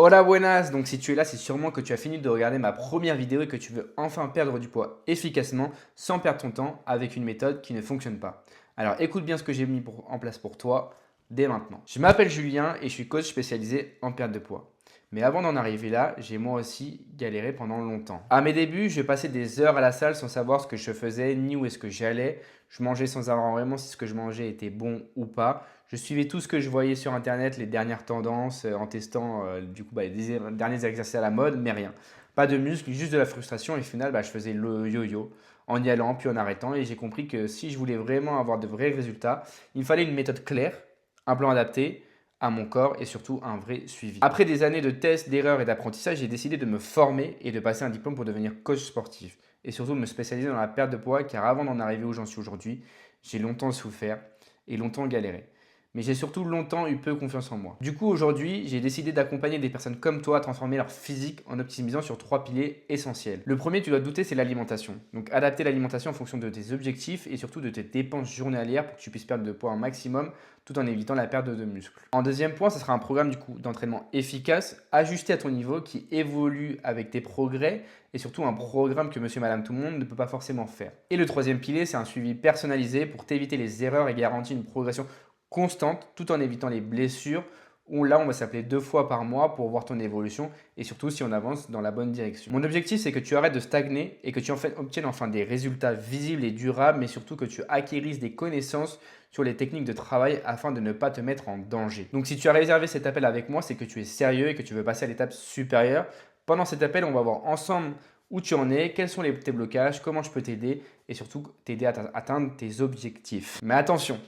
Hola buenas, donc si tu es là, c'est sûrement que tu as fini de regarder ma première vidéo et que tu veux enfin perdre du poids efficacement sans perdre ton temps avec une méthode qui ne fonctionne pas. Alors écoute bien ce que j'ai mis en place pour toi dès maintenant. Je m'appelle Julien et je suis coach spécialisé en perte de poids. Mais avant d'en arriver là, j'ai moi aussi galéré pendant longtemps. À mes débuts, je passais des heures à la salle sans savoir ce que je faisais ni où est-ce que j'allais. Je mangeais sans savoir vraiment si ce que je mangeais était bon ou pas. Je suivais tout ce que je voyais sur internet, les dernières tendances, en testant les derniers exercices à la mode, mais rien. Pas de muscles, juste de la frustration et au final je faisais le yo-yo en y allant puis en arrêtant et j'ai compris que si je voulais vraiment avoir de vrais résultats, il me fallait une méthode claire, un plan adapté à mon corps et surtout un vrai suivi. Après des années de tests, d'erreurs et d'apprentissage, j'ai décidé de me former et de passer un diplôme pour devenir coach sportif et surtout de me spécialiser dans la perte de poids car avant d'en arriver où j'en suis aujourd'hui, j'ai longtemps souffert et longtemps galéré. Mais j'ai surtout longtemps eu peu confiance en moi. Du coup, aujourd'hui, j'ai décidé d'accompagner des personnes comme toi à transformer leur physique en optimisant sur 3 piliers essentiels. Le premier, tu dois te douter, c'est l'alimentation. Donc, adapter l'alimentation en fonction de tes objectifs et surtout de tes dépenses journalières pour que tu puisses perdre de poids un maximum tout en évitant la perte de muscles. En deuxième point, ce sera un programme d'entraînement efficace, ajusté à ton niveau, qui évolue avec tes progrès et surtout un programme que monsieur, madame, tout le monde ne peut pas forcément faire. Et le troisième pilier, c'est un suivi personnalisé pour t'éviter les erreurs et garantir une progression constante tout en évitant les blessures. Où là, on va s'appeler 2 fois par mois pour voir ton évolution et surtout si on avance dans la bonne direction. Mon objectif, c'est que tu arrêtes de stagner et que tu obtiennes enfin des résultats visibles et durables, mais surtout que tu acquérisses des connaissances sur les techniques de travail afin de ne pas te mettre en danger. Donc si tu as réservé cet appel avec moi, c'est que tu es sérieux et que tu veux passer à l'étape supérieure. Pendant cet appel, on va voir ensemble où tu en es, quels sont tes blocages, comment je peux t'aider et surtout t'aider à atteindre tes objectifs. Mais attention,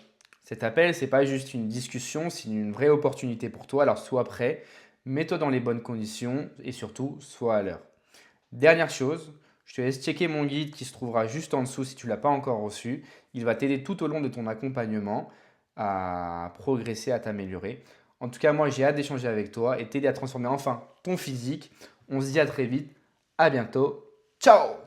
cet appel, ce n'est pas juste une discussion, c'est une vraie opportunité pour toi. Alors sois prêt, mets-toi dans les bonnes conditions et surtout, sois à l'heure. Dernière chose, je te laisse checker mon guide qui se trouvera juste en dessous si tu ne l'as pas encore reçu. Il va t'aider tout au long de ton accompagnement à progresser, à t'améliorer. En tout cas, moi, j'ai hâte d'échanger avec toi et t'aider à transformer enfin ton physique. On se dit à très vite. À bientôt. Ciao!